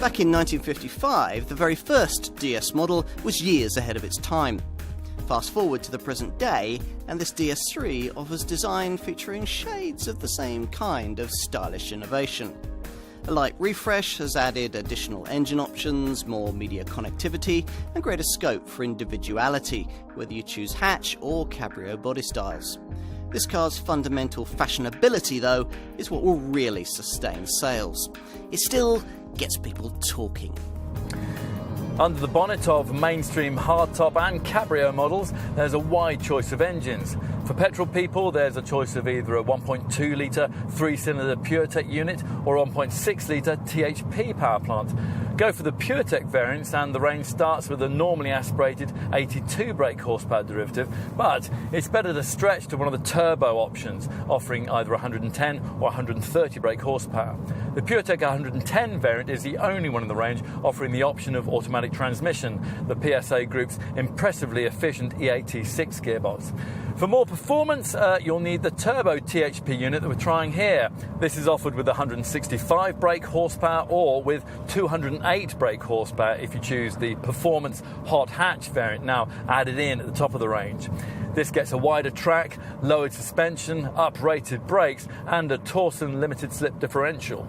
Back in 1955, the very first DS model was years ahead of its time. Fast forward to the present day, and this DS3 offers design featuring shades of the same kind of stylish innovation. A light refresh has added additional engine options, more media connectivity, and greater scope for individuality, whether you choose hatch or cabrio body styles. This car's fundamental fashionability, though, is what will really sustain sales. It still gets people talking. Under the bonnet of mainstream hardtop and cabrio models, there's a wide choice of engines. For petrol people, there's a choice of either a 1.2 litre 3-cylinder PureTech unit or a 1.6 litre THP power plant. Go for the PureTech variants and the range starts with a normally aspirated 82 brake horsepower derivative, but it's better to stretch to one of the turbo options, offering either 110 or 130 brake horsepower. The PureTech 110 variant is the only one in the range offering the option of automatic transmission, the PSA Group's impressively efficient E86 gearbox. For more performance, you'll need the turbo THP unit that we're trying here. This is offered with 165 brake horsepower or with 208 brake horsepower if you choose the performance hot hatch variant, now added in at the top of the range. This gets a wider track, lowered suspension, uprated brakes and a Torsen limited slip differential.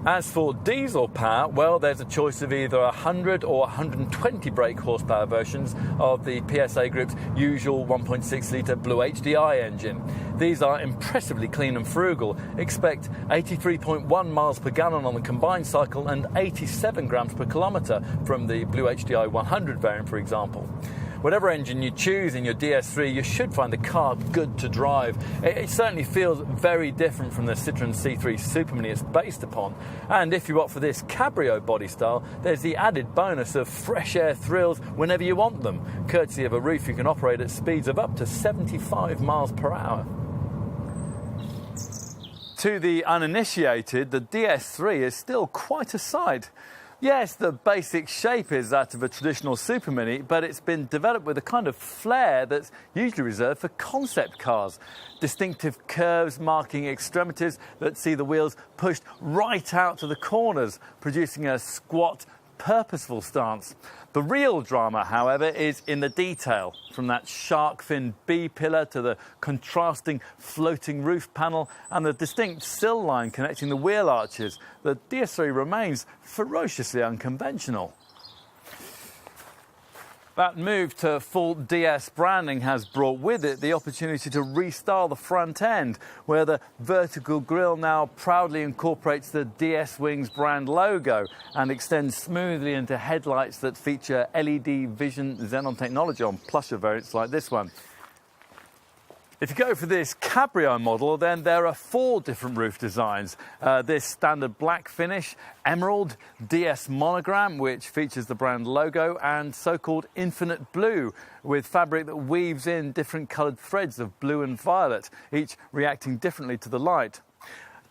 As for diesel power, well, there's a choice of either 100 or 120 brake horsepower versions of the PSA Group's usual 1.6 litre Blue HDI engine. These are impressively clean and frugal. Expect 83.1 miles per gallon on the combined cycle and 87 grams per kilometre from the Blue HDI 100 variant, for example. Whatever engine you choose in your DS3, you should find the car good to drive. It certainly feels very different from the Citroen C3 Super Mini it's based upon. And if you opt for this cabrio body style, there's the added bonus of fresh air thrills whenever you want them, courtesy of a roof you can operate at speeds of up to 75 miles per hour. To the uninitiated, the DS3 is still quite a sight. Yes, the basic shape is that of a traditional Super Mini, but it's been developed with a kind of flair that's usually reserved for concept cars. Distinctive curves marking extremities that see the wheels pushed right out to the corners, producing a squat, purposeful stance. The real drama, however, is in the detail. From that shark fin B-pillar to the contrasting floating roof panel and the distinct sill line connecting the wheel arches, the DS3 remains ferociously unconventional. That move to full DS branding has brought with it the opportunity to restyle the front end, where the vertical grille now proudly incorporates the DS Wings brand logo and extends smoothly into headlights that feature LED vision xenon technology on plusher variants like this one. If you go for this cabrio model, then there are 4 different roof designs. This standard black finish, emerald, DS monogram, which features the brand logo, and so-called infinite blue, with fabric that weaves in different coloured threads of blue and violet, each reacting differently to the light.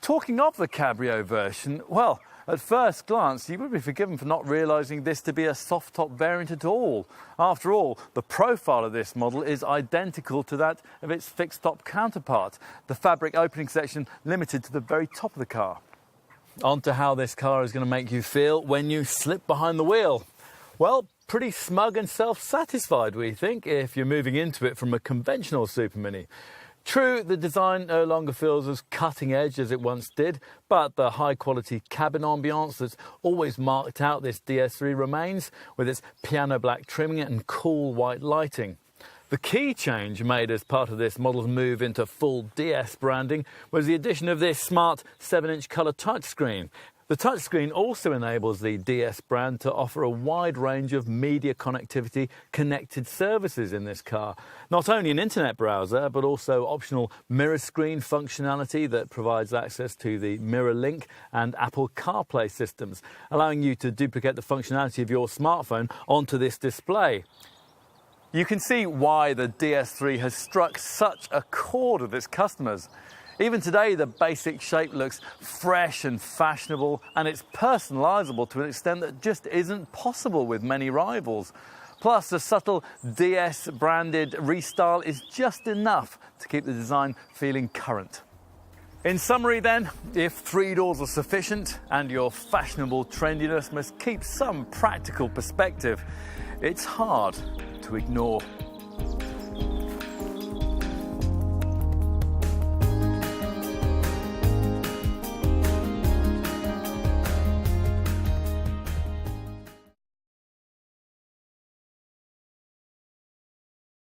Talking of the cabrio version, well, at first glance, you would be forgiven for not realising this to be a soft-top variant at all. After all, the profile of this model is identical to that of its fixed-top counterpart, the fabric opening section limited to the very top of the car. On to how this car is going to make you feel when you slip behind the wheel. Well, pretty smug and self-satisfied, we think, if you're moving into it from a conventional Super Mini. True, the design no longer feels as cutting edge as it once did, but the high-quality cabin ambiance that's always marked out this DS3 remains, with its piano black trimming and cool white lighting. The key change made as part of this model's move into full DS branding was the addition of this smart 7-inch colour touchscreen. The touchscreen also enables the DS brand to offer a wide range of media connectivity connected services in this car. Not only an internet browser, but also optional mirror screen functionality that provides access to the Mirror Link and Apple CarPlay systems, allowing you to duplicate the functionality of your smartphone onto this display. You can see why the DS3 has struck such a chord with its customers. Even today, the basic shape looks fresh and fashionable, and it's personalisable to an extent that just isn't possible with many rivals. Plus, the subtle DS-branded restyle is just enough to keep the design feeling current. In summary then, if 3 doors are sufficient and your fashionable trendiness must keep some practical perspective, it's hard to ignore.